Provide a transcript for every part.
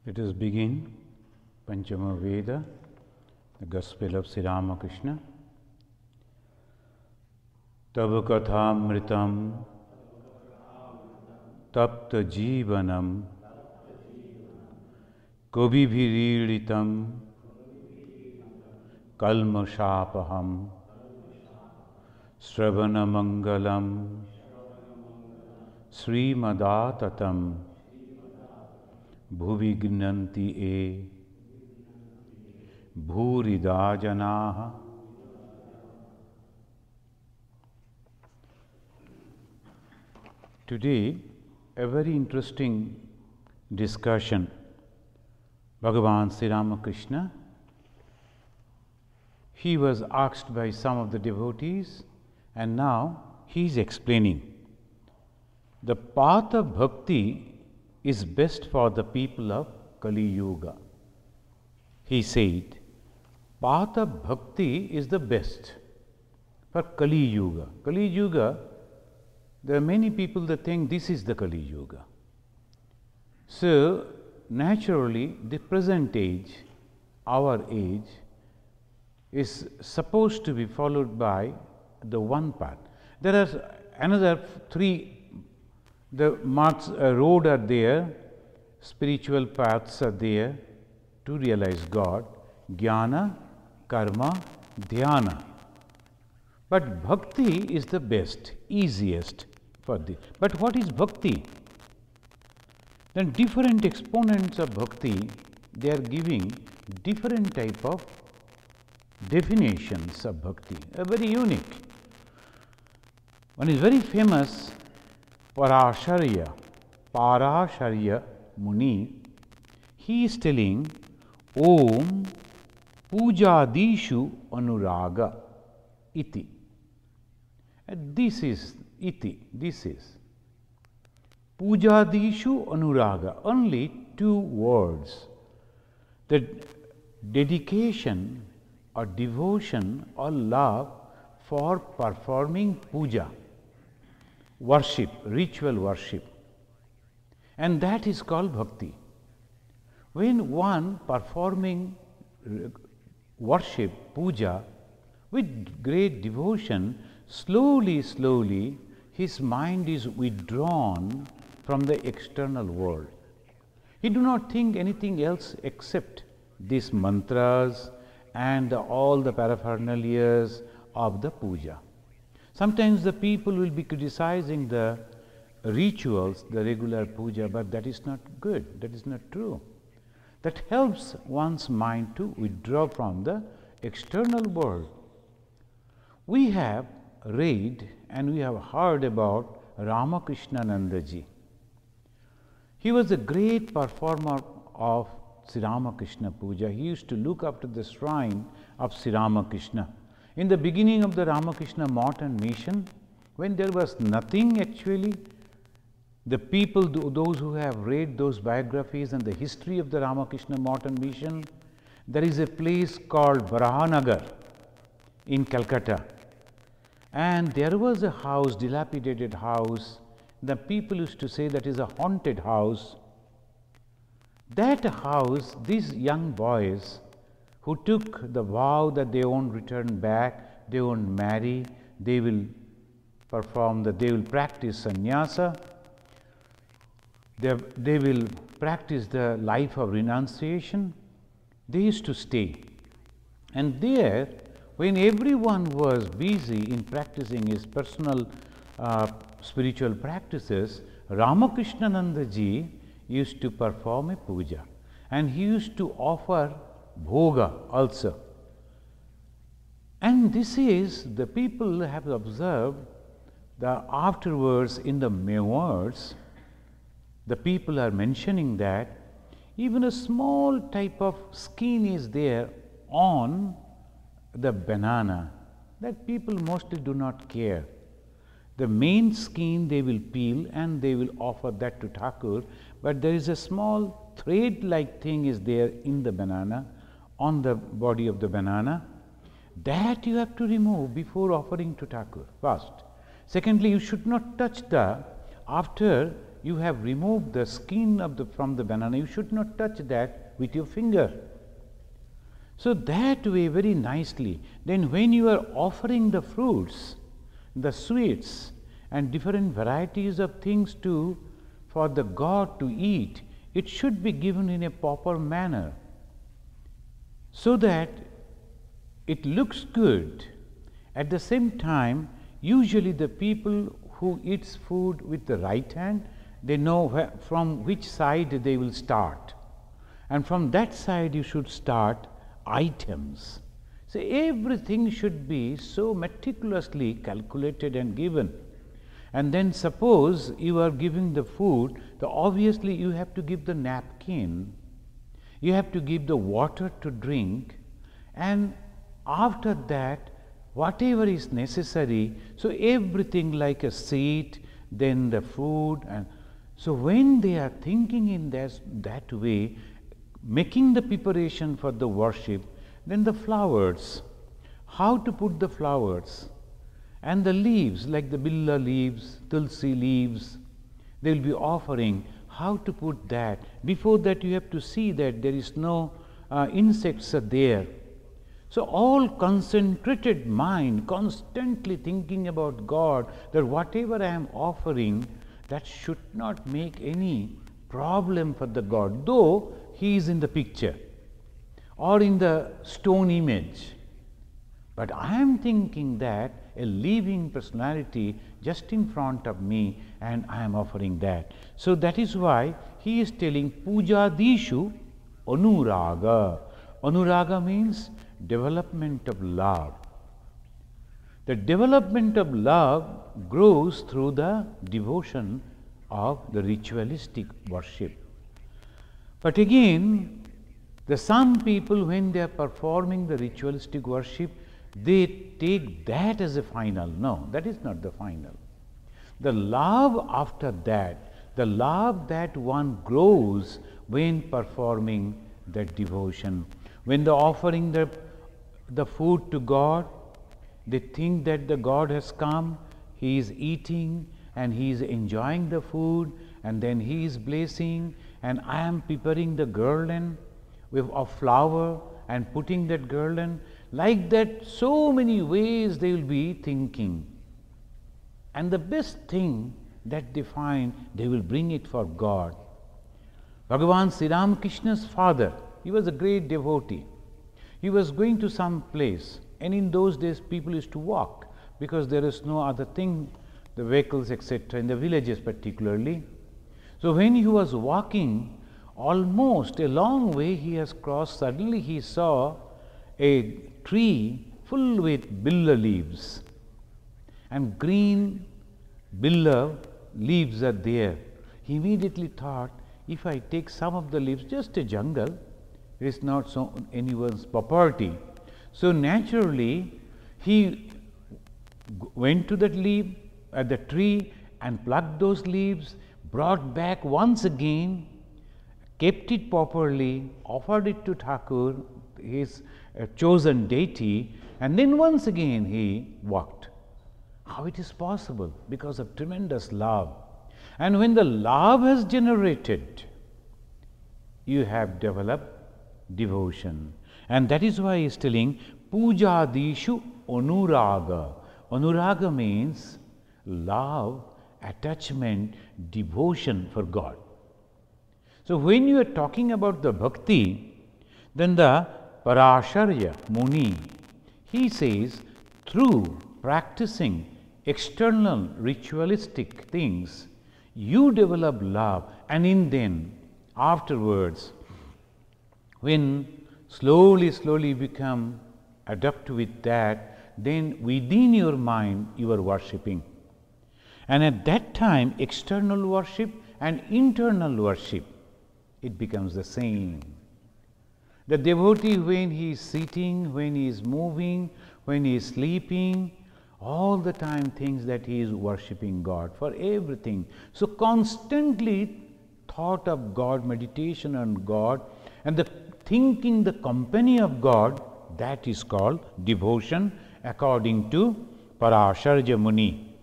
Let us begin Panchama Veda, the Gospel of Sri Ramakrishna. Tava kathamritam tapta jivanam kobibhiriritam kalmashapaham Sravana Mangalam Srimadatam Bhuvignanti e Bhurida Janaha. Today, a very interesting discussion. Bhagavan Sri Ramakrishna, he was asked by some of the devotees, and now he is explaining. The path of bhakti is best for the people of Kali Yuga. He said, path of bhakti is the best for Kali Yuga. Kali Yuga, there are many people that think this is the Kali Yuga. So, naturally, the present age, our age, is supposed to be followed by the one path. There are another three. The marks, road are there, spiritual paths are there to realize God, jnana, karma, dhyana. But bhakti is the best, easiest for this. But what is bhakti? Then different exponents of bhakti, they are giving different type of definitions of bhakti, very unique. One is very famous, Parasharya Muni. He is telling, Om Pujadishu Anuraga Iti. This is Iti, this is Pujadishu Anuraga, only two words. The dedication or devotion or love for performing puja, worship, ritual worship, and that is called bhakti. When one performing worship, puja, with great devotion, slowly his mind is withdrawn from the external world. He do not think anything else except these mantras and all the paraphernalias of the puja. Sometimes the people will be criticizing the rituals, the regular puja, but that is not good, that is not true. That helps one's mind to withdraw from the external world. We have read and we have heard about Ramakrishnanandaji. He was a great performer of Sri Ramakrishna puja. He used to look up to the shrine of Sri Ramakrishna. In the beginning of the Ramakrishna Morton mission, when there was nothing actually, the people, those who have read those biographies and the history of the Ramakrishna Morton mission, there is a place called Varahanagar in Calcutta. And there was a house, dilapidated house. The people used to say that is a haunted house. That house, these young boys who took the vow that they won't return back, they won't marry, they will they will practice sannyasa, they will practice the life of renunciation. They used to stay. And there, when everyone was busy in practicing his personal spiritual practices, Ramakrishnanandaji used to perform a puja. And he used to offer bhoga also. And this is, the people have observed that afterwards in the memoirs, the people are mentioning that even a small type of skin is there on the banana, that people mostly do not care. The main skin they will peel and they will offer that to Thakur, but there is a small thread like thing is there in the banana, on the body of the banana, that you have to remove before offering to Thakur first. Secondly, you should not touch the, after you have removed the skin of from the banana, you should not touch that with your finger. So that way, very nicely, then when you are offering the fruits, the sweets, and different varieties of things for the God to eat, it should be given in a proper manner, so that it looks good. At the same time, usually the people who eats food with the right hand, they know from which side they will start, and from that side you should start items. So everything should be so meticulously calculated and given. And then suppose you are giving the food, so obviously you have to give the napkin, you have to give the water to drink, and after that whatever is necessary, so everything like a seat, then the food. And so when they are thinking in that way, making the preparation for the worship, then the flowers, how to put the flowers, and the leaves like the billa leaves, tulsi leaves, they will be offering, how to put that. Before that you have to see that there is no insects are there. So all concentrated mind, constantly thinking about God, that whatever I am offering, that should not make any problem for the God, though He is in the picture or in the stone image. But I am thinking that a living personality just in front of me, and I am offering that. So that is why he is telling puja dishu anuraga. Anuraga means development of love. The development of love grows through the devotion of the ritualistic worship. But again, some people, when they are performing the ritualistic worship, they take that as a final. No, that is not the final. The love after that, the love that one grows when performing that devotion, when they are offering the food to God, they think that the God has come, he is eating and he is enjoying the food, and then he is blessing, and I am preparing the garland of flower and putting that garland. Like that, so many ways they will be thinking. And the best thing that they find, they will bring it for God. Bhagavan Sri Ramakrishna's father, he was a great devotee. He was going to some place, and in those days people used to walk, because there is no other thing, the vehicles etc., in the villages particularly. So when he was walking, almost a long way he has crossed, suddenly he saw a tree full with billa leaves, and green billa leaves are there. He immediately thought, if I take some of the leaves, just a jungle, it is not so anyone's property. So naturally he went to that leaf at the tree and plucked those leaves, brought back once again, kept it properly, offered it to Thakur, his chosen deity, and then once again he walked. How it is possible? Because of tremendous love. And when the love has generated, you have developed devotion. And that is why he is telling puja dishu anuraga. Anuraga means love, attachment, devotion for God. So when you are talking about the bhakti, then the Parasharya Muni, he says, through practicing external ritualistic things, you develop love, and in then afterwards, when slowly become adept with that, then within your mind you are worshipping. And at that time, external worship and internal worship, it becomes the same. The devotee, when he is sitting, when he is moving, when he is sleeping, all the time thinks that he is worshipping God for everything. So constantly thought of God, meditation on God, and the thinking the company of God, that is called devotion according to Parasharya Muni.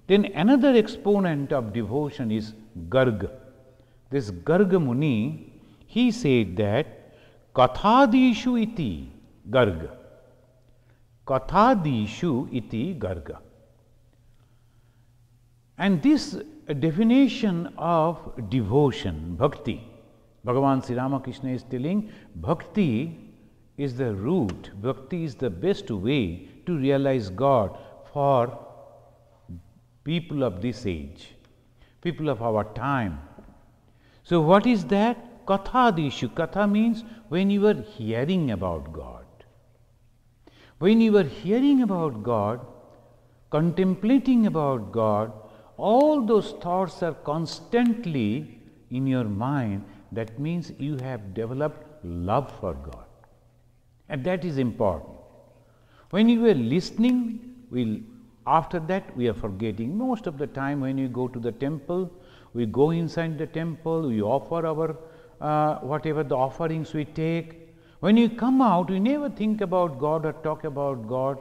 Then another exponent of devotion is Garg. This Garg Muni, he said that Kathadishu iti Garg. Kathadishu iti Garg. And this definition of devotion, bhakti, Bhagavan Sri Ramakrishna is telling bhakti is the root, bhakti is the best way to realize God for people of this age, people of our time. So what is that? Kathadishu. Katha means when you are hearing about God. When you are hearing about God, contemplating about God, all those thoughts are constantly in your mind. That means you have developed love for God. And that is important. When you are listening, after that we are forgetting. Most of the time when you go to the temple, we go inside the temple, we offer our whatever the offerings we take. When you come out, we never think about God or talk about God.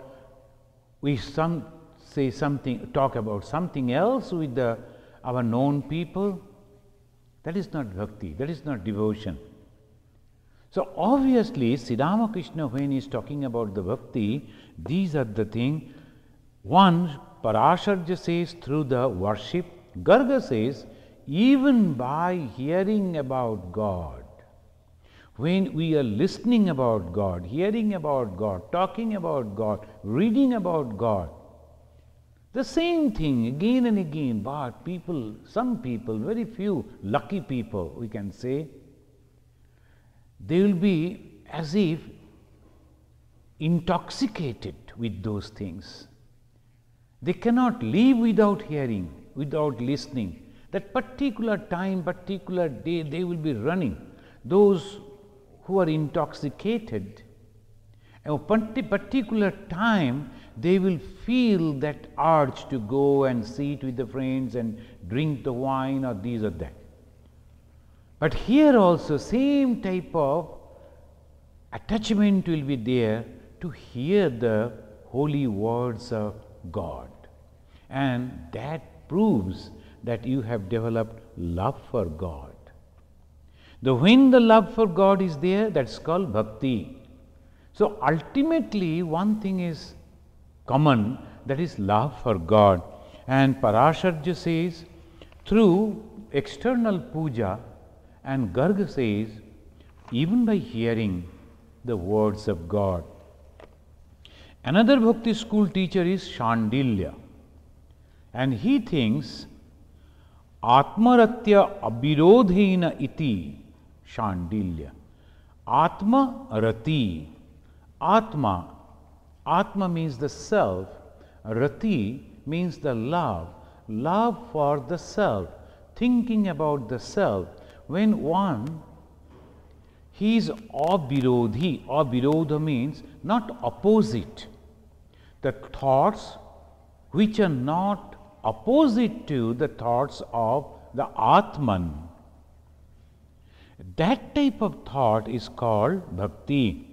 We say something, talk about something else with our known people. That is not bhakti, that is not devotion. So obviously, Sri Ramakrishna, when he is talking about the bhakti, these are the things. One, Parasharja says through the worship, Garga says even by hearing about God. When we are listening about God, hearing about God, talking about God, reading about God, the same thing again and again, but people, some people, very few lucky people, we can say, they will be as if intoxicated with those things. They cannot live without hearing, without listening. That particular time, particular day, they will be running. Those who are intoxicated, at a particular time, they will feel that urge to go and sit with the friends and drink the wine or this or that. But here also same type of attachment will be there to hear the holy words of God. And that proves that you have developed love for God. When the love for God is there, that's called bhakti. So ultimately one thing is common, that is love for God. And Parasharja says through external puja, and Garga says even by hearing the words of God. Another bhakti school teacher is Shandilya, and he thinks Atmaratya abirodhena iti Shandilya. Atma rati. Atma means the self, rati means the love for the self, thinking about the self. When one, he is abirodhi, abirodha means not opposite. The thoughts which are not opposite to the thoughts of the Atman. That type of thought is called bhakti.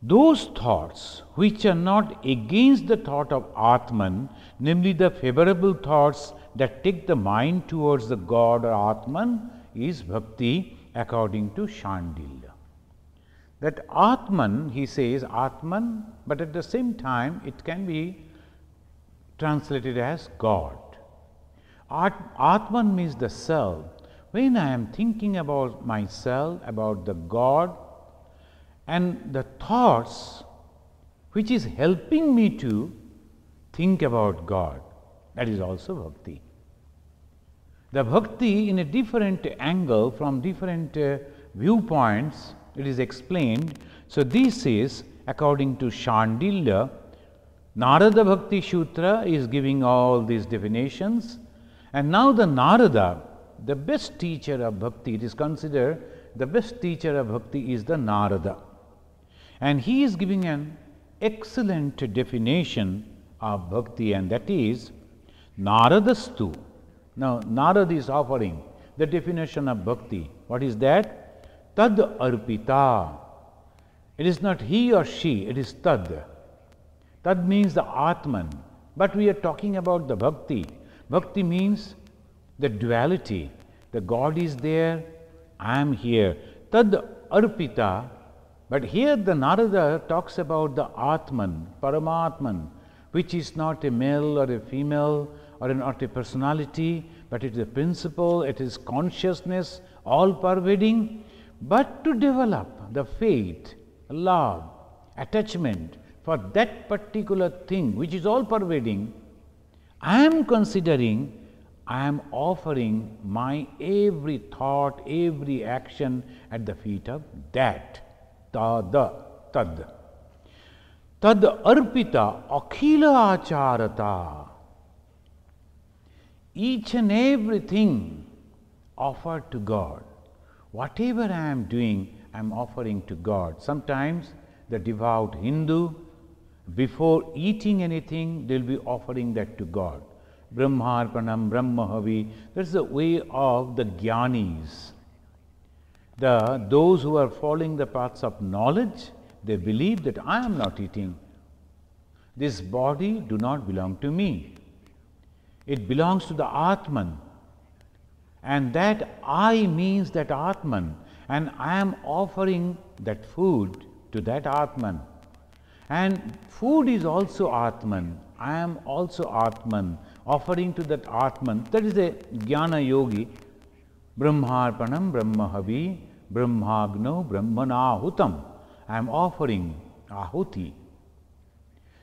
Those thoughts which are not against the thought of Atman, namely the favorable thoughts that take the mind towards the God or Atman, is bhakti according to Shandilya. That Atman, he says Atman, but at the same time it can be translated as God. Atman means the self. When I am thinking about myself, about the God, and the thoughts which is helping me to think about God, that is also bhakti. The bhakti in a different angle, from different viewpoints, it is explained. So this is according to Shandilya. Narada Bhakti Sutra is giving all these definitions, and now the Narada, the best teacher of bhakti, it is considered the best teacher of bhakti is the Narada, and he is giving an excellent definition of bhakti, and that is Naradastu. Now Narada is offering the definition of bhakti. What is that? Tad arpita. It is not he or she, it is tad. Tad means the Atman, but we are talking about the bhakti. Bhakti means the duality. The God is there, I am here. Tad arpita. But here the Narada talks about the Atman, Paramatman, which is not a male or a female or not a personality, but it is a principle, it is consciousness, all pervading. But to develop the faith, love, attachment for that particular thing which is all pervading, I am considering, I am offering my every thought, every action at the feet of that. Tad. Tad arpita akhila acharata. Each and everything offered to God. Whatever I am doing, I am offering to God. Sometimes the devout Hindu, before eating anything, they will be offering that to God. Brahmarpanam, Brahmahavi, that is the way of the Jnanis. Those who are following the paths of knowledge, they believe that I am not eating. This body do not belong to me. It belongs to the Atman. And that I means that Atman. And I am offering that food to that Atman. And food is also Atman. I am also Atman, offering to that Atman. That is a Jnana Yogi. Brahmarpanam, Brahmahavi, Brahmagno, Brahmanahutam. I am offering Ahuti.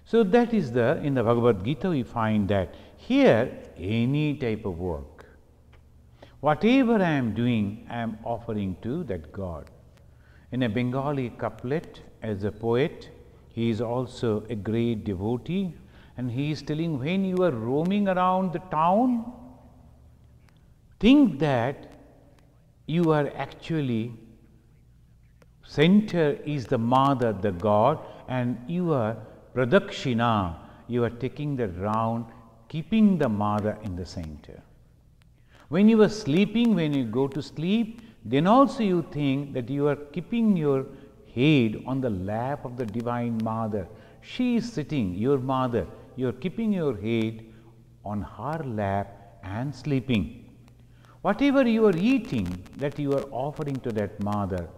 So that is in the Bhagavad Gita we find that here any type of work, whatever I am doing, I am offering to that God. In a Bengali couplet, as a poet, he is also a great devotee, and he is telling, when you are roaming around the town, think that you are actually, center is the mother, the God, and you are pradakshina, you are taking the round, keeping the mother in the center. When you are sleeping, when you go to sleep, then also you think that you are keeping your head on the lap of the Divine Mother. She is sitting, your mother, you are keeping your head on her lap and sleeping. Whatever you are eating, that you are offering to that mother.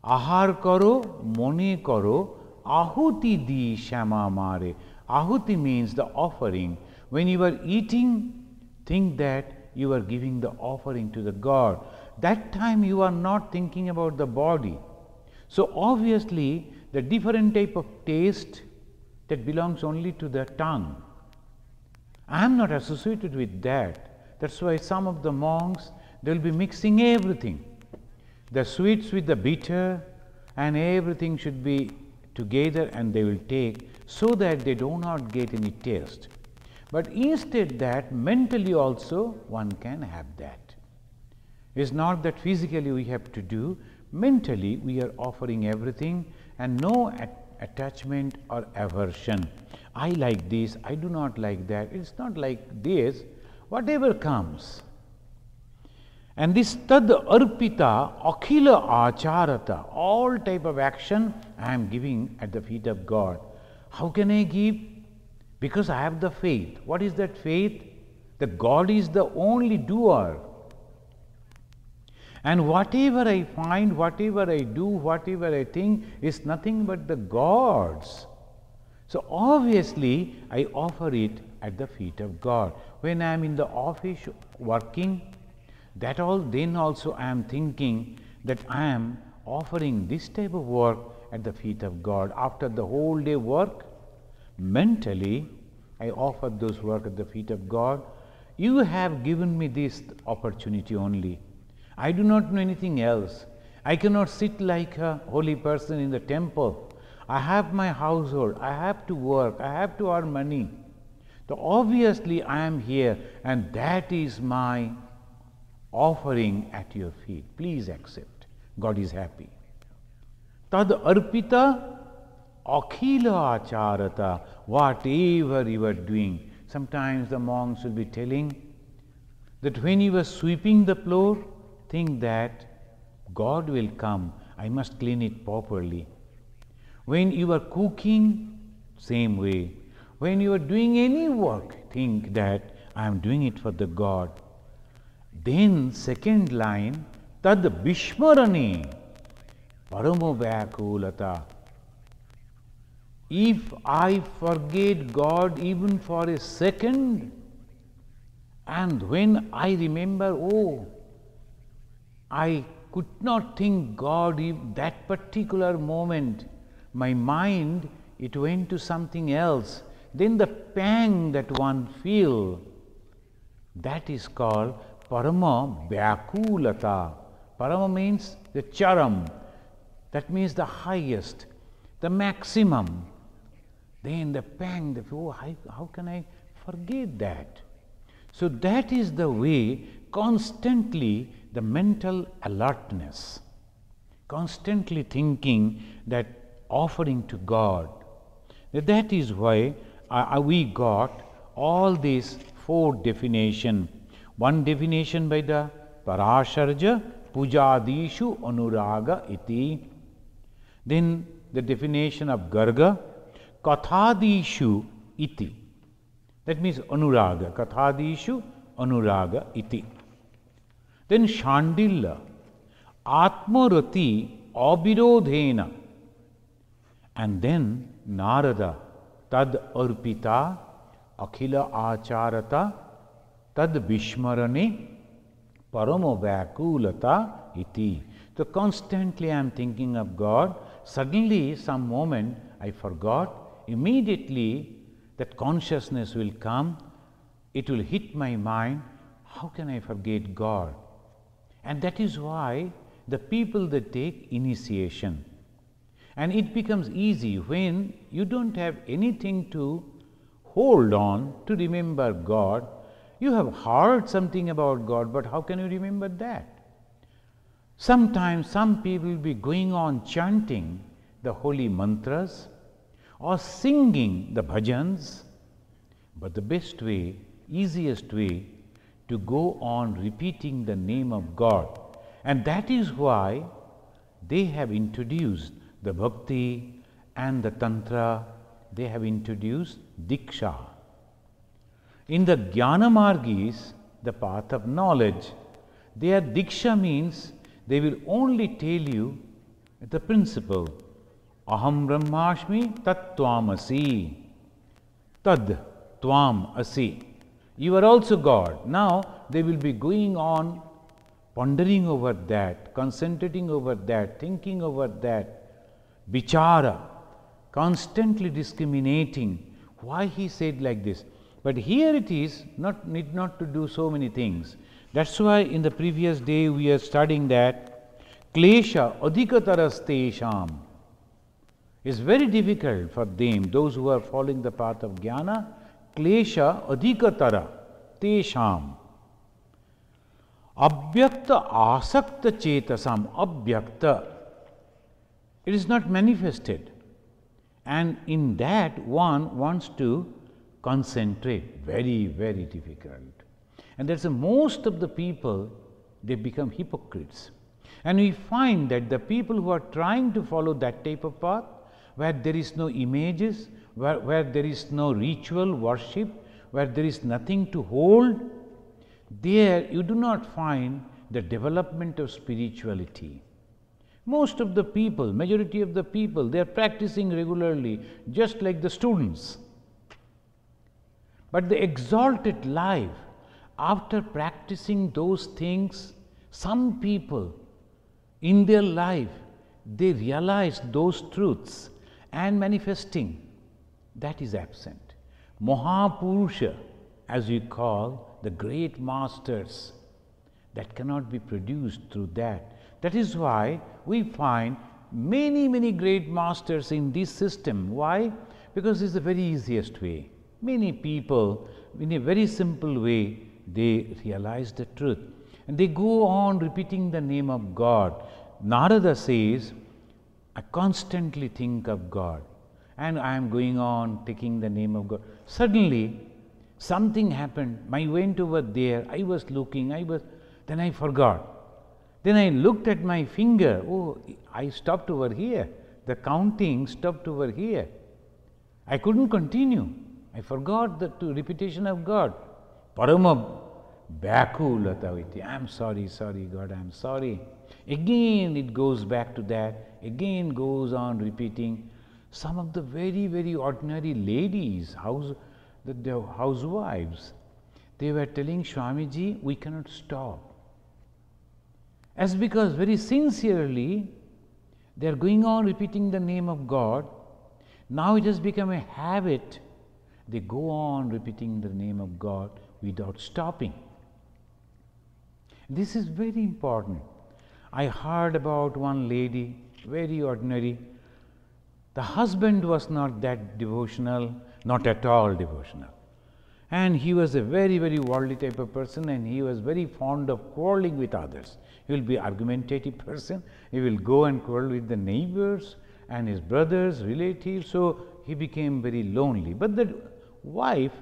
Ahar karo, mone karo, ahuti di shama mare. Ahuti means the offering. When you are eating, think that you are giving the offering to the God. That time you are not thinking about the body. So obviously, the different type of taste that belongs only to the tongue. I am not associated with that. That's why some of the monks, they will be mixing everything. The sweets with the bitter, and everything should be together, and they will take, so that they do not get any taste. But instead that, mentally also one can have that. It's not that physically we have to do, mentally we are offering everything, and no attachment or aversion. I like this, I do not like that. It's not like this, whatever comes. And this tad arpita akhila acharata, all type of action I am giving at the feet of God. How can I give? Because I have the faith. What is that faith? That God is the only doer. And whatever I find, whatever I do, whatever I think is nothing but the God's. So obviously I offer it at the feet of God. When I am in the office working, then also I am thinking that I am offering this type of work at the feet of God. After the whole day work, mentally I offer those work at the feet of God. You have given me this opportunity only. I do not know anything else. I cannot sit like a holy person in the temple. I have my household, I have to work, I have to earn money. So obviously I am here, and that is my offering at your feet. Please accept. God is happy. Tad arpita akhila acharata, whatever you are doing. Sometimes the monks will be telling that when you are sweeping the floor, think that God will come, I must clean it properly. When you are cooking, same way. When you are doing any work, think that I am doing it for the God. Then second line, tad vishmarane paramo vyakulata. If I forget God even for a second, and when I remember, oh, I could not think God in that particular moment, my mind, it went to something else, then the pang that one feels, that is called parama vyakulata. Parama means the charam, that means the highest, the maximum. Then the pang, oh, how can I forget that? So that is the way constantly the mental alertness, constantly thinking that offering to God. That is why we got all these four definitions. One definition by the Parasharja, Pujadishu Anuraga iti. Then the definition of Garga, Kathadishu iti. That means Anuraga, Kathadishu Anuraga iti. Then Shandilya, Atmarati Abirodhena. And then Narada, Tad Arpita Akhila Acharata Tad Vishmarane Paramo Vyakulata iti. So constantly I am thinking of God. Suddenly, some moment I forgot. Immediately that consciousness will come. It will hit my mind. How can I forget God? And that is why the people that take initiation, and it becomes easy when you don't have anything to hold on to remember God. You have heard something about God, but how can you remember that? Sometimes some people will be going on chanting the holy mantras or singing the bhajans, but the best way, easiest way to go on repeating the name of God. And that is why they have introduced the bhakti and the tantra, they have introduced diksha. In the Jnana Margis, the path of knowledge, their diksha means they will only tell you the principle. Aham Brahmasmi Tat Tvamasi. Tad Tvam Asi. You are also God. Now they will be going on pondering over that, concentrating over that, thinking over that, vichara, constantly discriminating why he said like this. But here it is, need not to do so many things. That's why in the previous day we are studying that klesha adhikatarastesham. It's very difficult for them, those who are following the path of jnana, klesha adhikatara tesham. Abhyakta asakta chetasam, abhyakta. It is not manifested. And in that one wants to concentrate. Very, very difficult. And that's most of the people, they become hypocrites. And we find that the people who are trying to follow that type of path, where there is no images, where there is no ritual worship, where there is nothing to hold, there you do not find the development of spirituality. Most of the people, majority of the people, they are practicing regularly, just like the students. But the exalted life, after practicing those things, some people in their life, they realize those truths and manifesting, that is absent. Mahapurusha, as we call the great masters, that cannot be produced through that. That is why we find many, many great masters in this system. Why? Because it's the very easiest way. Many people, in a very simple way, they realize the truth. And they go on repeating the name of God. Narada says, I constantly think of God. And I am going on taking the name of God. Suddenly, something happened. I went over there. I was looking. Then I forgot. Then I looked at my finger. Oh, I stopped over here. The counting stopped over here. I couldn't continue. I forgot the repetition of God. Parama Byakulataviti. I'm sorry, God, I'm sorry. Again it goes back to that, again goes on repeating. Some of the very, very ordinary ladies, the housewives, they were telling Swamiji, we cannot stop. As because very sincerely they are going on repeating the name of God. Now it has become a habit. They go on repeating the name of God without stopping. This is very important. I heard about one lady, very ordinary. The husband was not that devotional, not at all devotional. And he was a very, very worldly type of person, and he was very fond of quarreling with others. He will be argumentative person. He will go and quarrel with the neighbors and his brothers, relatives. So he became very lonely. But the wife,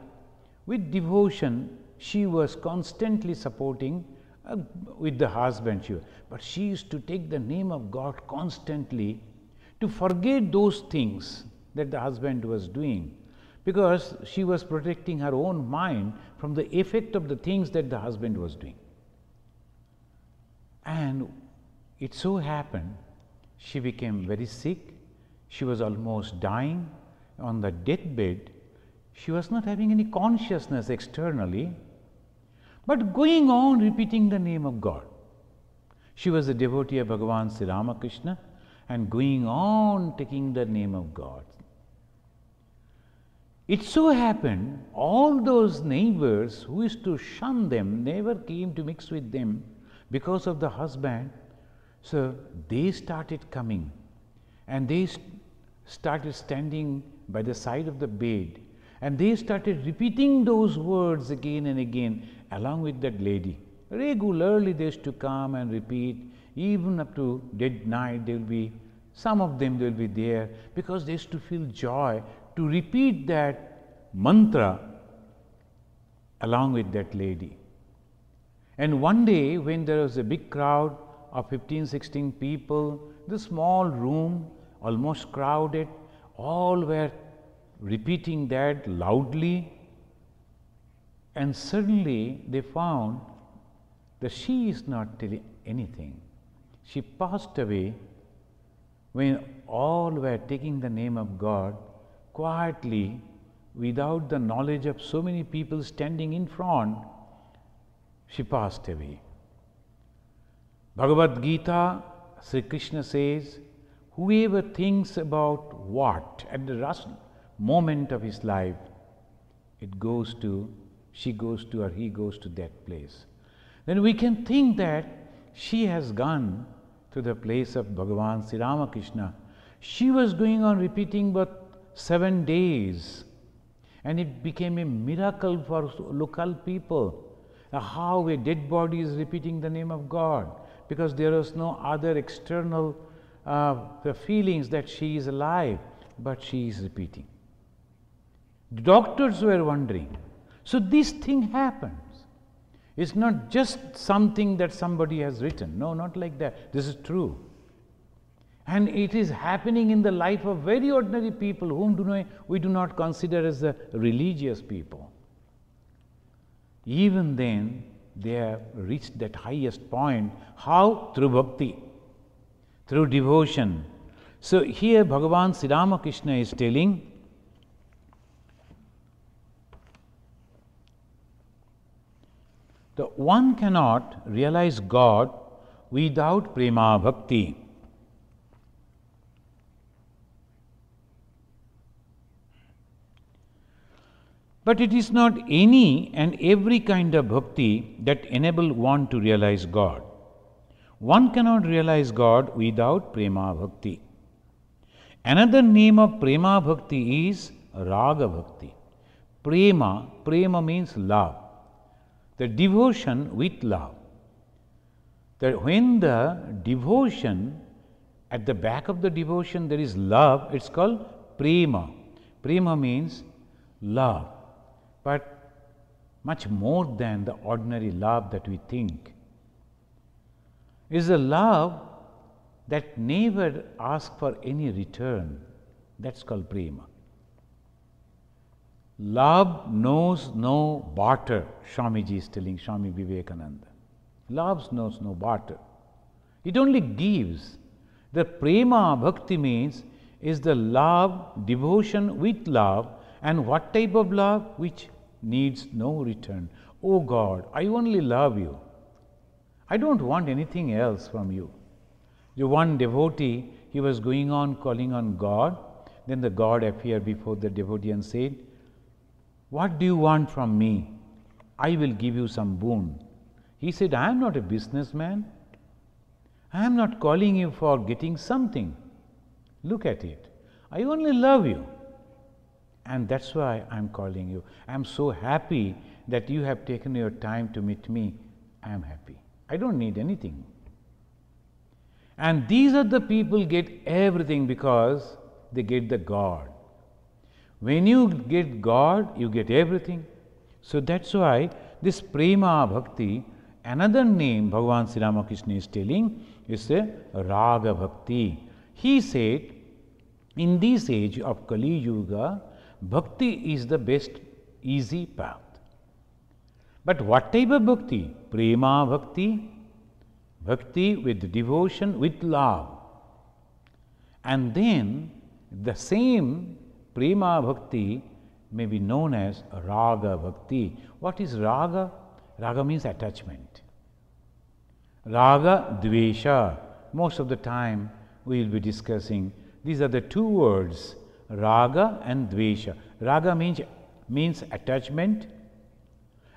with devotion, she was constantly supporting with the husband. But she used to take the name of God constantly to forget those things that the husband was doing, because she was protecting her own mind from the effect of the things that the husband was doing. And it so happened, she became very sick. She was almost dying on the deathbed. She was not having any consciousness externally, but going on repeating the name of God. She was a devotee of Bhagavan Sri Ramakrishna and going on taking the name of God. It so happened, all those neighbors who used to shun them, never came to mix with them because of the husband. So they started coming, and they started standing by the side of the bed, and they started repeating those words again and again along with that lady. Regularly they used to come and repeat, even up to dead night. There will be some of them, they will be there, because they used to feel joy to repeat that mantra along with that lady. And one day, when there was a big crowd of 15-16 people, the small room, almost crowded, all were repeating that loudly, and suddenly they found that she is not telling anything. She passed away when all were taking the name of God quietly, without the knowledge of so many people standing in front. She passed away. Bhagavad Gita, Sri Krishna says, whoever thinks about what at the last moment of his life, she goes to or he goes to that place. Then we can think that she has gone to the place of Bhagavan Sri Ramakrishna. She was going on repeating but 7 days, and it became a miracle for local people. How a dead body is repeating the name of God, because there was no other external feelings that she is alive, but she is repeating. The doctors were wondering. So this thing happens. It's not just something that somebody has written. No, not like that. This is true. And it is happening in the life of very ordinary people whom we do not consider as the religious people. Even then, they have reached that highest point. How? Through bhakti, through devotion. So here Bhagavan Sri Ramakrishna is telling, that one cannot realize God without prema bhakti. But it is not any and every kind of bhakti that enable one to realize God. One cannot realize God without prema bhakti. Another name of prema bhakti is raga bhakti. Prema means love. The devotion with love. That when the devotion, at the back of the devotion there is love, it's called prema. Prema means love, but much more than the ordinary love that we think. It is a love that never asks for any return. That's called prema. Love knows no barter, Swamiji is telling, Swami Vivekananda. Love knows no barter. It only gives. The prema bhakti means is the love, devotion with love, and what type of love? Which needs no return. Oh God, I only love you. I don't want anything else from you. The one devotee, he was going on calling on God. Then the God appeared before the devotee and said, what do you want from me? I will give you some boon. He said, I am not a businessman. I am not calling you for getting something. Look at it. I only love you. And that's why I am calling you. I am so happy that you have taken your time to meet me. I am happy. I don't need anything. And these are the people get everything because they get the God. When you get God, you get everything. So that's why this prema bhakti, another name Bhagavan Sri Ramakrishna is telling, is a raga bhakti. He said, in this age of Kali Yuga, bhakti is the best easy path. But what type of bhakti? Prema bhakti, bhakti with devotion, with love. And then the same prema bhakti may be known as raga bhakti. What is raga? Raga means attachment. Raga, dvesha. Most of the time we will be discussing, these are the two words, raga and dvesha. Raga means attachment,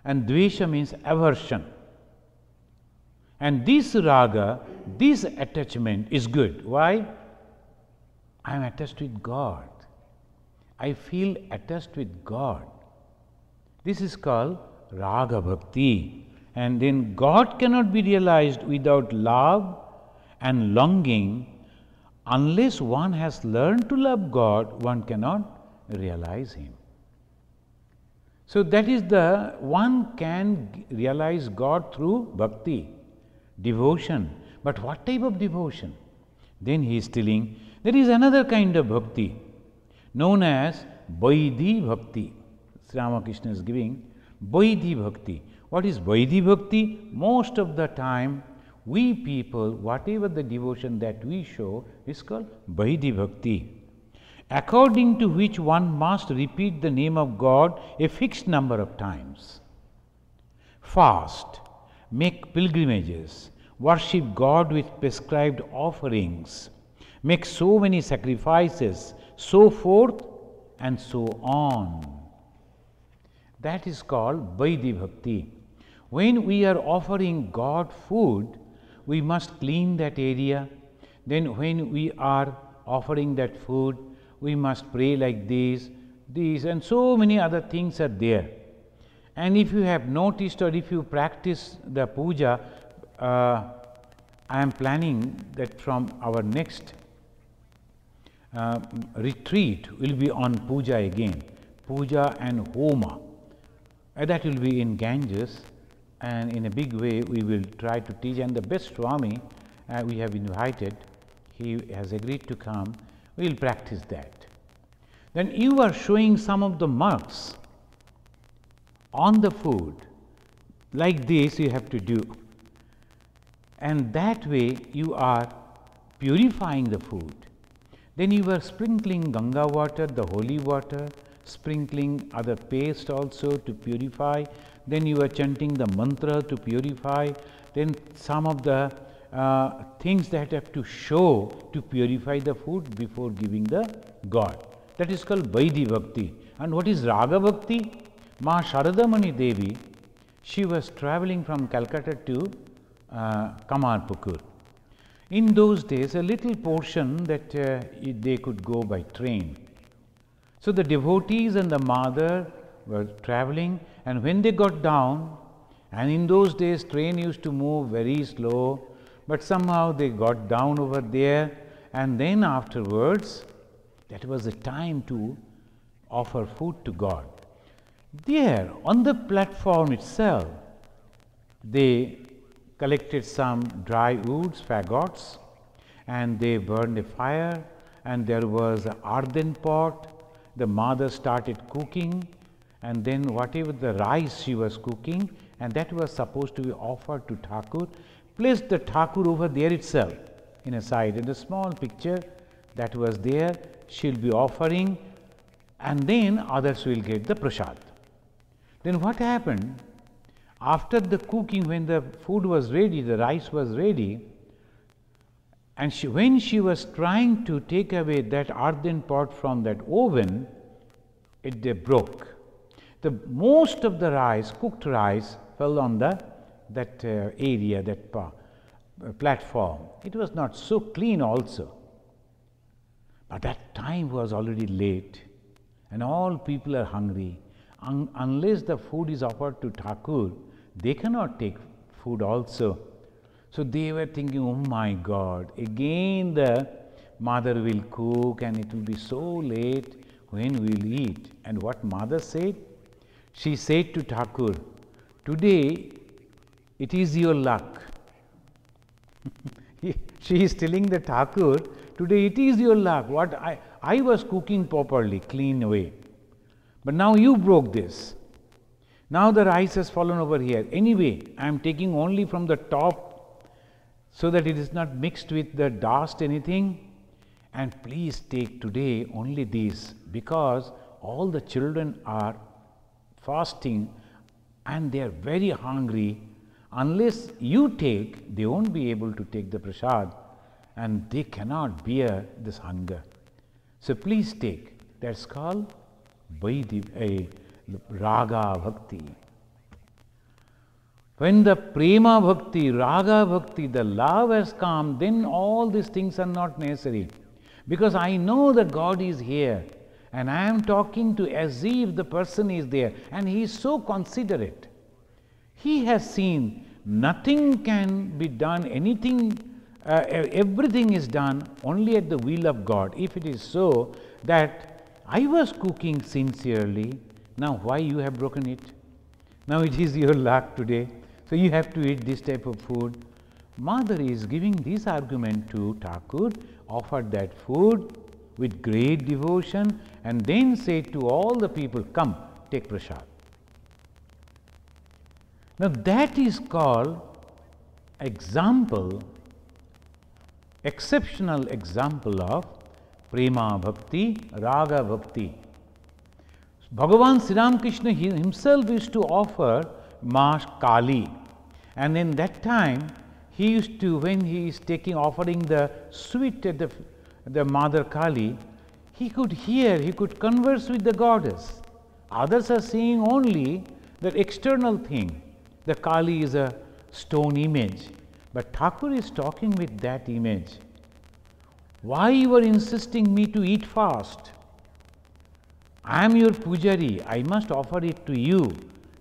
and dvesha means aversion. And this raga, this attachment is good. Why? I am attached with God. I feel attached with God. This is called raga bhakti. And then God cannot be realized without love and longing. Unless one has learned to love God, one cannot realize Him. So that is the one can realize God through bhakti, devotion. But what type of devotion? Then he is telling there is another kind of bhakti known as Vaidhi bhakti. Sri Ramakrishna is giving Vaidhi bhakti. What is Vaidhi bhakti? Most of the time we people, whatever the devotion that we show is called Vaidhi bhakti, according to which one must repeat the name of God a fixed number of times, fast, make pilgrimages, worship God with prescribed offerings, make so many sacrifices, so forth and so on. That is called Vaidhi bhakti. When we are offering God food, we must clean that area. Then when we are offering that food, we must pray like this, and so many other things are there. And if you have noticed or if you practice the puja, I am planning that from our next retreat will be on puja again, puja and homa. That will be in Ganges, and in a big way we will try to teach. And the best Swami we have invited, he has agreed to come. We will practice that. Then you are showing some of the marks on the food. Like this you have to do. And that way you are purifying the food. Then you are sprinkling Ganga water, the holy water, sprinkling other paste also to purify. Then you are chanting the mantra to purify. Then some of the things that have to show to purify the food before giving the God. That is called Vaidhi bhakti. And what is Raga bhakti? Ma Sharadamani Devi, she was traveling from Calcutta to Kamarpukur. In those days, a little portion that they could go by train. So the devotees and the mother were traveling, and when they got down, and in those days train used to move very slow, but somehow they got down over there, and then afterwards, that was the time to offer food to God. There, on the platform itself, they collected some dry woods, fagots, and they burned a fire, and there was an earthen pot. The mother started cooking and then whatever the rice she was cooking, and that was supposed to be offered to Thakur, placed the Thakur over there itself in a side, in the small picture that was there, she will be offering, and then others will get the prasad. Then what happened? After the cooking, when the food was ready, the rice was ready, and when she was trying to take away that earthen pot from that oven, it broke. The most of the rice, cooked rice, fell on that area, that platform. It was not so clean also. But that time was already late, and all people are hungry. Unless the food is offered to Thakur, they cannot take food also. So they were thinking, oh my God, again the mother will cook and it will be so late when we will eat. And what mother said? She said to Thakur, today it is your luck. She is telling the Thakur, today it is your luck. What I was cooking properly, clean way. But now you broke this. Now the rice has fallen over here. Anyway, I am taking only from the top so that it is not mixed with the dust, anything. And please take today only this, because all the children are fasting and they are very hungry. Unless you take, they won't be able to take the prasad, and they cannot bear this hunger. So please take. That's called Raga Bhakti. When the Prema Bhakti, Raga Bhakti, the love has come, then all these things are not necessary. Because I know that God is here, and I am talking to as if the person is there, and he is so considerate. He has seen nothing can be done, anything, everything is done only at the will of God. If it is so that I was cooking sincerely, now why you have broken it? Now it is your luck today, so you have to eat this type of food. Mother is giving this argument to Thakur, offered that food with great devotion, and then said to all the people, come, take prasad. Now that is called example, exceptional example of Prema Bhakti, Raga Bhakti. Bhagavan Sri Ramakrishna himself used to offer Ma Kali, and in that time he used to, when he is offering the sweet at the Mother Kali, he could hear, he could converse with the goddess. Others are seeing only that external thing. The Kali is a stone image, but Thakur is talking with that image. Why you are insisting me to eat fast? I am your pujari, I must offer it to you.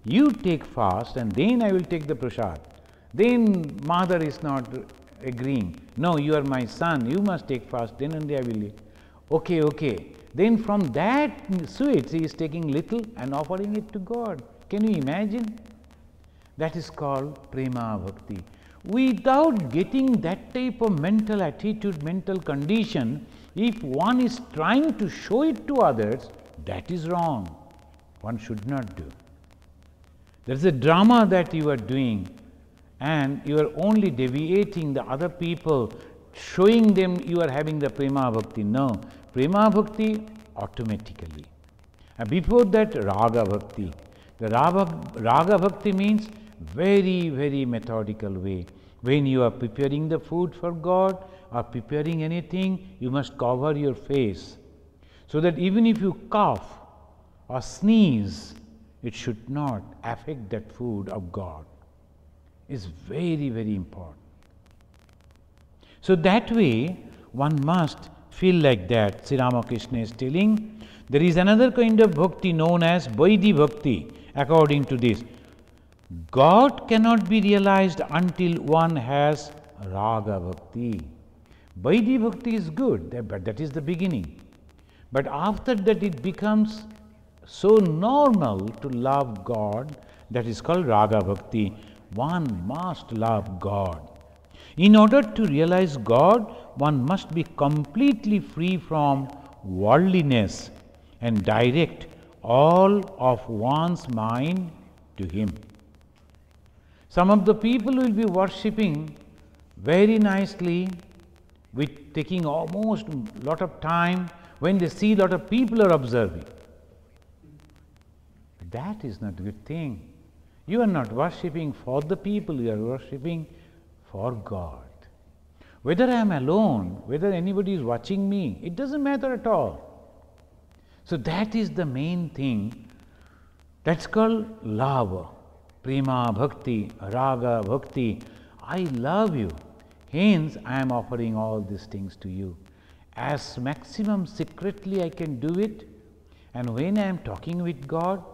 You take fast and then I will take the prasad. Then mother is not agreeing. No, you are my son, you must take fast, then only I will eat. Okay, okay. Then from that sweets he is taking little and offering it to God. Can you imagine? That is called Prema Bhakti. Without getting that type of mental attitude, mental condition, if one is trying to show it to others, that is wrong. One should not do. There is a drama that you are doing, and you are only deviating the other people, showing them you are having the Prema Bhakti. No, Prema Bhakti automatically. And before that, Raga Bhakti. The Raga Bhakti means very, very methodical way. When you are preparing the food for God or preparing anything, you must cover your face, so that even if you cough or sneeze, it should not affect that food of God. It's very, very important. So that way, one must feel like that. Sri Ramakrishna is telling, there is another kind of bhakti known as Vaidhi Bhakti. According to this, God cannot be realized until one has Raga Bhakti. Vaidhi Bhakti is good, but that is the beginning. But after that it becomes so normal to love God, that is called Raga Bhakti. One must love God. In order to realize God, one must be completely free from worldliness and direct all of one's mind to Him. Some of the people will be worshipping very nicely, with taking almost a lot of time when they see a lot of people are observing. That is not a good thing. You are not worshipping for the people, you are worshipping for God. Whether I am alone, whether anybody is watching me, it doesn't matter at all. So that is the main thing. That's called love. Prema bhakti, raga bhakti. I love you. Hence, I am offering all these things to you. As maximum secretly I can do it. And when I am talking with God,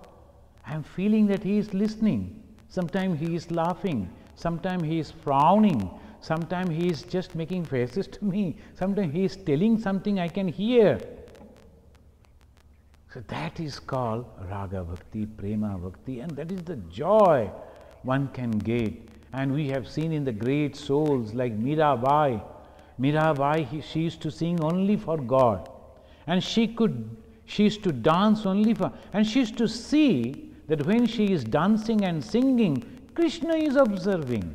I am feeling that He is listening. Sometimes He is laughing. Sometimes He is frowning. Sometimes He is just making faces to me. Sometimes He is telling something I can hear. So that is called Raga Bhakti, Prema Bhakti, and that is the joy one can get. And we have seen in the great souls like Mirabai. Mirabai, she used to sing only for God. And she used to dance only for, and she used to see that when she is dancing and singing, Krishna is observing.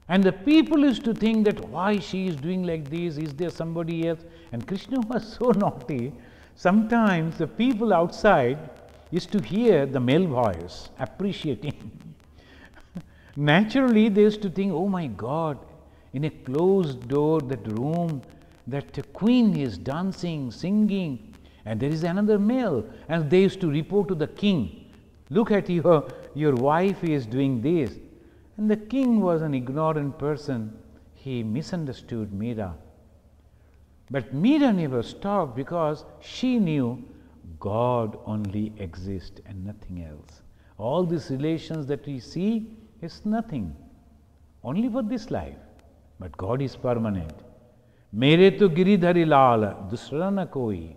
And the people used to think that why she is doing like this, is there somebody else? And Krishna was so naughty. Sometimes the people outside used to hear the male voice appreciating. Naturally, they used to think, oh my God, in a closed door, that room, that queen is dancing, singing, and there is another male. And they used to report to the king, look at your wife is doing this. And the king was an ignorant person. He misunderstood Meera. But Meera never stopped because she knew God only exists and nothing else. All these relations that we see is nothing, only for this life. But God is permanent. Mere to Giridhari Lal, dusra na koi.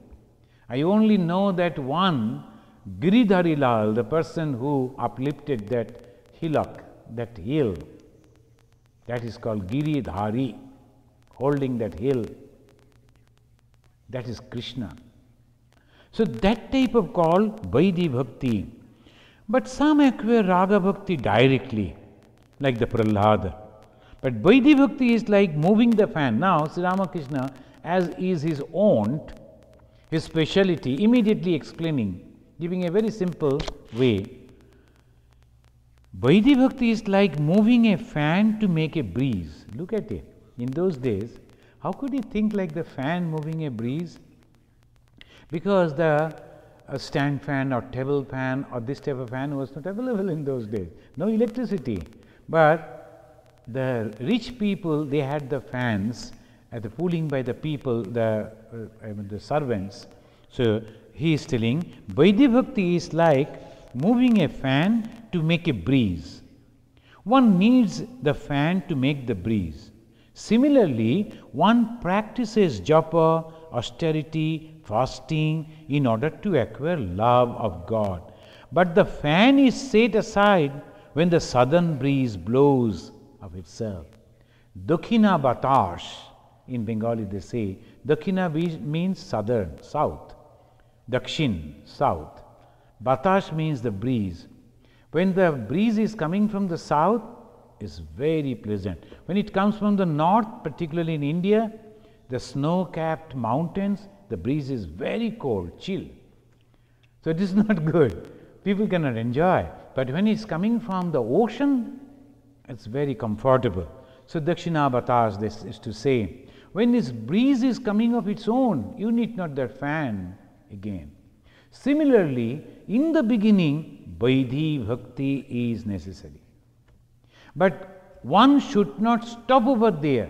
I only know that one, Giridhari Lal, the person who uplifted that hillock, that hill, that is called Giridhari, holding that hill. That is Krishna. So that type of called Vaidhi Bhakti. But some acquire Raga Bhakti directly, like the Prahlada. But Vaidhi Bhakti is like moving the fan. Now, Sri Ramakrishna, as is his own, his speciality, immediately explaining, giving a very simple way. Vaidhi Bhakti is like moving a fan to make a breeze. Look at it. In those days, how could you think like the fan moving a breeze? Because the stand fan or table fan or this type of fan was not available in those days. No electricity. But the rich people, they had the fans at the pulling by the people, the servants. So he is telling, Vaidhi Bhakti is like moving a fan to make a breeze. One needs the fan to make the breeze. Similarly, one practices japa, austerity, fasting in order to acquire love of God. But the fan is set aside when the southern breeze blows of itself. Dakhina Batash, in Bengali they say, Dakhina means southern, south. Dakshin, south. Batash means the breeze. When the breeze is coming from the south, it's very pleasant. When it comes from the north, particularly in India, the snow-capped mountains, the breeze is very cold, chill. So it is not good. People cannot enjoy. But when it's coming from the ocean, it's very comfortable. So Dakshina Batash, this is to say, when this breeze is coming of its own, you need not that fan again. Similarly, in the beginning, Vaidhi Bhakti is necessary. But one should not stop over there.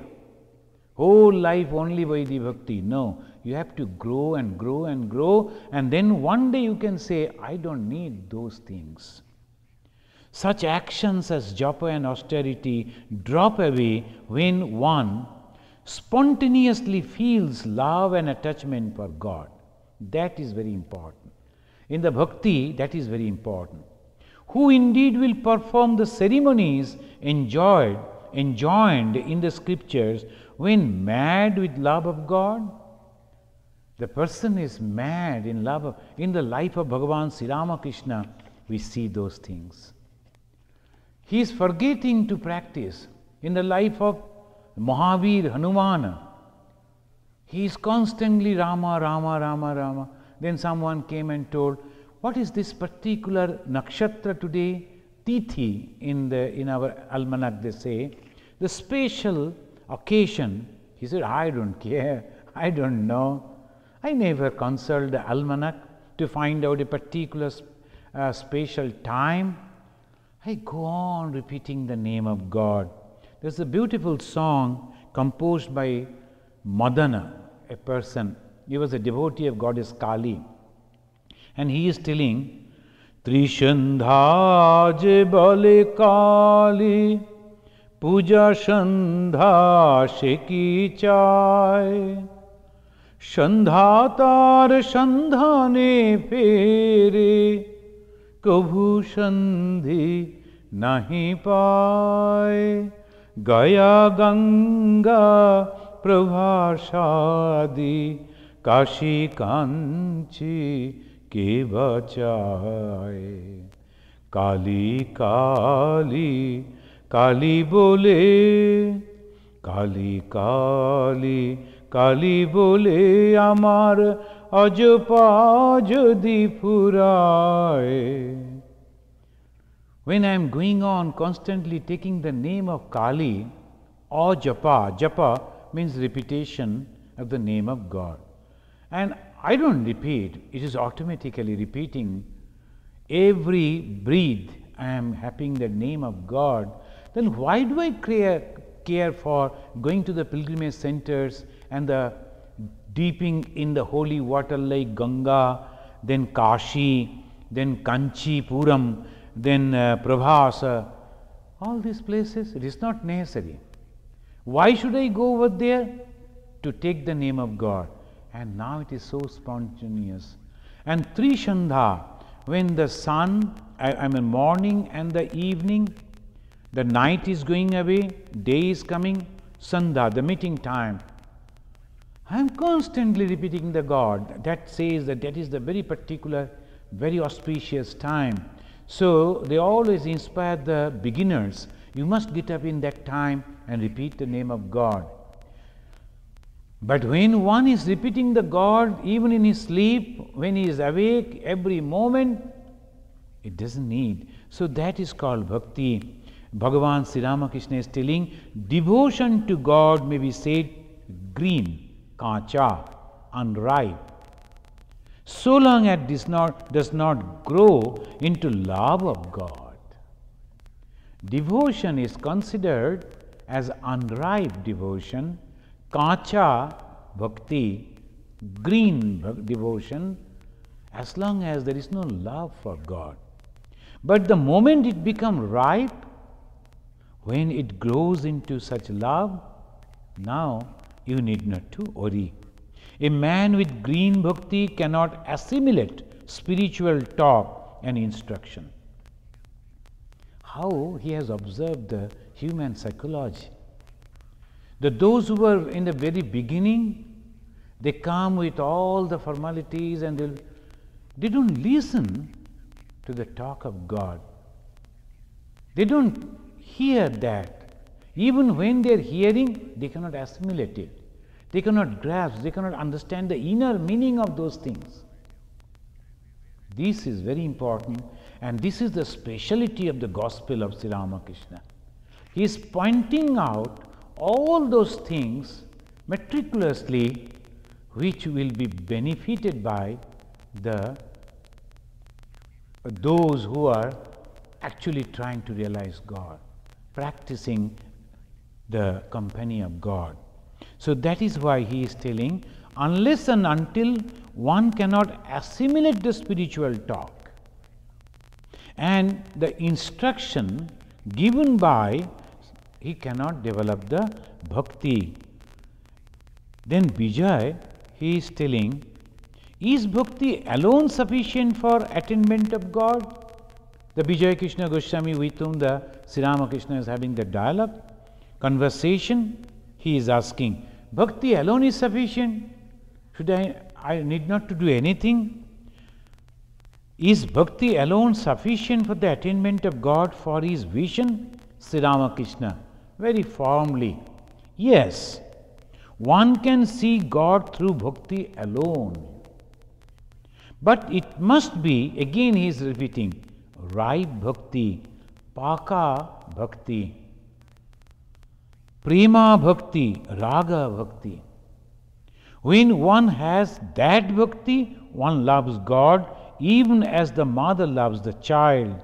Whole life only Vaidhi Bhakti. No, you have to grow and grow and grow, and then one day you can say, I don't need those things. Such actions as japa and austerity drop away when one spontaneously feels love and attachment for God. That is very important. In the bhakti, that is very important. Who indeed will perform the ceremonies enjoined in the scriptures when mad with love of God? The person is mad in love. In the life of Bhagavan Sri Ramakrishna, we see those things. He is forgetting to practice. In the life of Mahavir, Hanumana, he is constantly Rama, Rama, Rama, Rama. Then someone came and told, what is this particular nakshatra today? Tithi in our almanac they say, the special occasion. He said, I don't care, I don't know. I never consult the almanac to find out a particular special time. I go on repeating the name of God. There's a beautiful song composed by Madana, a person. He was a devotee of goddess Kali. And he is telling, Trishandha je bale Kali, puja shandha sheki chai, shandha tar shandhane fere, kabhu shandhi nahi pai, Gaya Ganga Prabhashadi Kashi Kanchi ke bachai. Kali Kali Kali bole, Kali Kali Kali bole amar ajpa jodi purai. When I am going on constantly taking the name of Kali or Japa, Japa means repetition of the name of God. And I don't repeat, it is automatically repeating. Every breath I am having the name of God. Then why do I care for going to the pilgrimage centers and the dipping in the holy water like Ganga, then Kashi, then Kanchipuram, then Prabhasa, all these places? It is not necessary. Why should I go over there? To take the name of God. And now it is so spontaneous. And Trishandha, when the sun, I mean morning and the evening, the night is going away, day is coming, Sandha, the meeting time. I am constantly repeating the God. That says that is the very particular, very auspicious time. So they always inspire the beginners. You must get up in that time and repeat the name of God. But when one is repeating the God even in his sleep, when he is awake every moment, it doesn't need. So that is called bhakti. Bhagavan Sri Ramakrishna is telling, devotion to God may be said green, kacha, unripe, so long as it does not grow into love of God. Devotion is considered as unripe devotion, kacha bhakti, green devotion, as long as there is no love for God. But the moment it becomes ripe, when it grows into such love, now you need not to worry. A man with green bhakti cannot assimilate spiritual talk and instruction. How he has observed the human psychology. Those who were in the very beginning, they come with all the formalities and they don't listen to the talk of God. They don't hear that. Even when they are hearing, they cannot assimilate it. They cannot grasp, they cannot understand the inner meaning of those things. This is very important, and this is the speciality of the gospel of Sri Ramakrishna. He is pointing out all those things meticulously which will be benefited by those who are actually trying to realize God, practicing the company of God. So that is why he is telling, unless and until one cannot assimilate the spiritual talk and the instruction given by, he cannot develop the bhakti. Then Vijay, he is telling, is bhakti alone sufficient for attainment of God? The Vijay Krishna Goswami with whom the Sri Ramakrishna is having the dialogue, conversation, he is asking, bhakti alone is sufficient? Should I I need not to do anything. Is bhakti alone sufficient for the attainment of God for his vision? Sri Ramakrishna, very firmly, yes, one can see God through bhakti alone. But it must be, again he is repeating, ripe bhakti, paka bhakti, prema bhakti, raga bhakti. When one has that bhakti, one loves God even as the mother loves the child.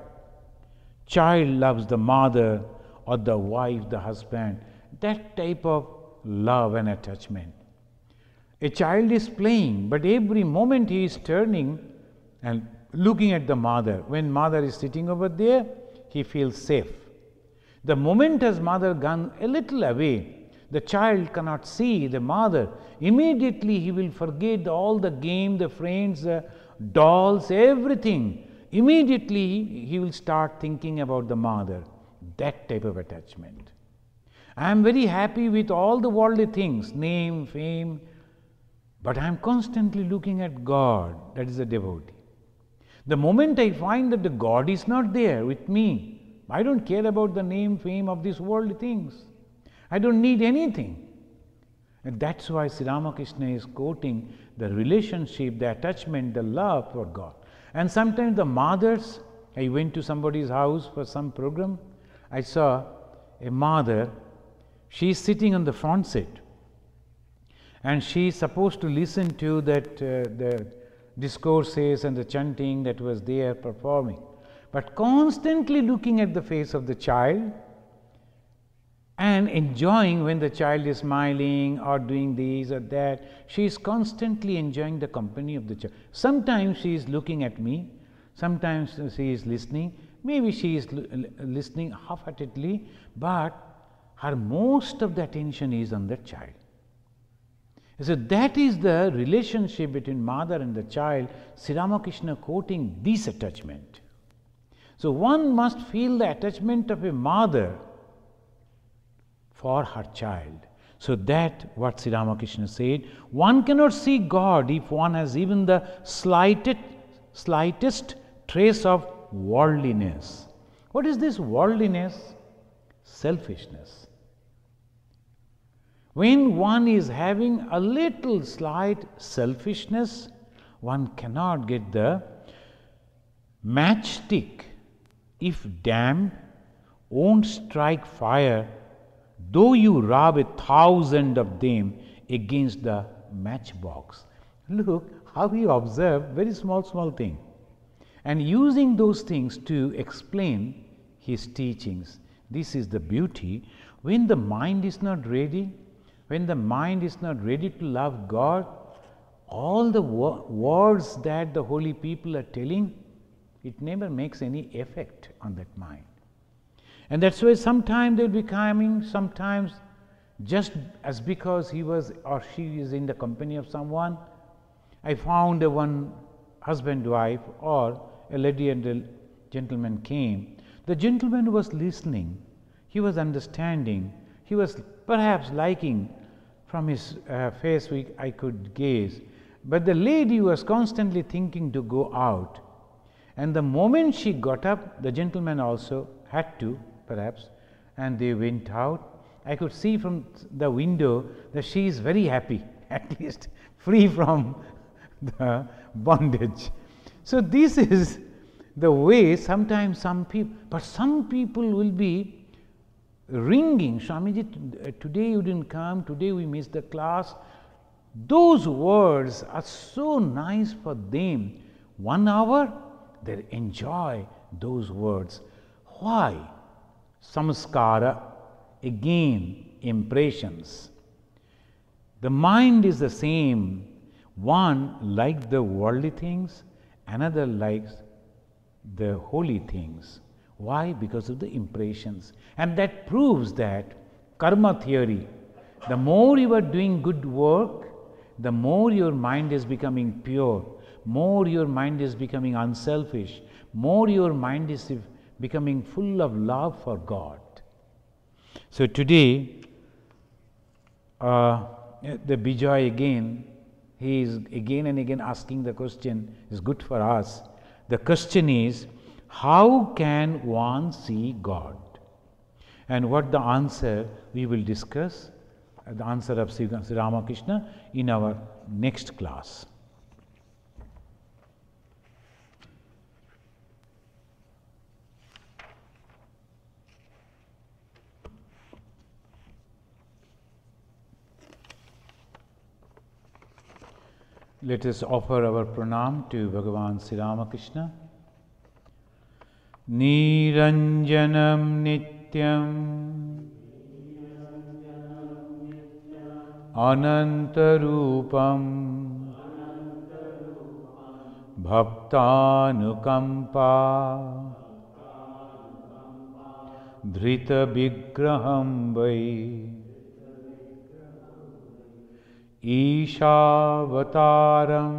Child loves the mother or the wife, the husband. That type of love and attachment. A child is playing, but every moment he is turning and looking at the mother. When mother is sitting over there, he feels safe. The moment his mother gone a little away, the child cannot see the mother. Immediately he will forget all the game, the friends, the dolls, everything. Immediately he will start thinking about the mother. That type of attachment. I am very happy with all the worldly things, name, fame, but I am constantly looking at God. That is a devotee. The moment I find that the God is not there with me, I don't care about the name, fame of these worldly things. I don't need anything. And that's why Sri Ramakrishna is quoting the relationship, the attachment, the love for God. And sometimes the mothers, I went to somebody's house for some program, I saw a mother, she is sitting on the front seat and she is supposed to listen to that the discourses and the chanting that was there performing, but constantly looking at the face of the child and enjoying when the child is smiling or doing this or that. She is constantly enjoying the company of the child. Sometimes she is looking at me, sometimes she is listening, maybe she is listening half-heartedly, but her most of the attention is on the child. So that is the relationship between mother and the child, Sri Ramakrishna quoting this attachment. So one must feel the attachment of a mother for her child. So that what Sri Ramakrishna said, one cannot see God if one has even the slightest trace of worldliness. What is this worldliness? Selfishness. When one is having a little slight selfishness, one cannot get the matchstick, if damp, won't strike fire, though you rub 1,000 of them against the matchbox. Look how he observed very small thing and using those things to explain his teachings. This is the beauty. When the mind is not ready, when the mind is not ready to love God, all the words that the holy people are telling, it never makes any effect on that mind. And that's why sometimes they will be coming, sometimes just as because he was or she is in the company of someone. I found one husband, wife, or a lady and a gentleman came. The gentleman was listening, he was understanding, he was perhaps liking from his face I could gaze. But the lady was constantly thinking to go out. And the moment she got up, the gentleman also had to, perhaps, and they went out. I could see from the window that she is very happy, at least free from the bondage. So this is the way sometimes some people, but some people will be ringing, Swamiji, today you didn't come, today we missed the class. Those words are so nice for them. 1 hour, they enjoy those words. Why? Samskara, again, impressions. The mind is the same. One likes the worldly things, another likes the holy things. Why? Because of the impressions. And that proves that karma theory, the more you are doing good work, the more your mind is becoming pure, more your mind is becoming unselfish, more your mind is becoming full of love for God. So today, the Bijoy again, he is again and again asking the question, is good for us. The question is, how can one see God? And what the answer we will discuss, the answer of Sri Ramakrishna in our next class. Let us offer our pranam to Bhagavan Sri Ramakrishna. Niranjanam Nityam Anantarupam Bhaktanukampa Dhrita Vigraham Vai Ishavataram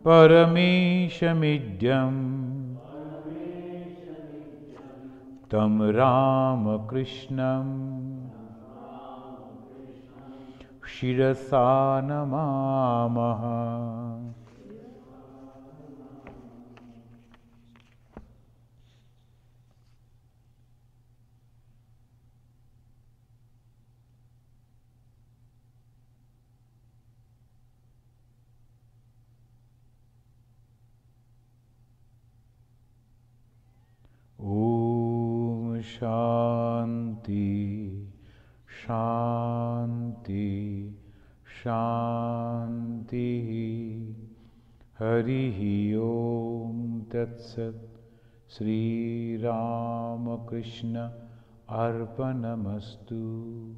Parameshamidyam Tam Ramakrishnam Shirasa Namamaha. Om Shanti Shanti Shanti. Harihi Om Tat Sat. Sri Ramakrishna Arpanamastu.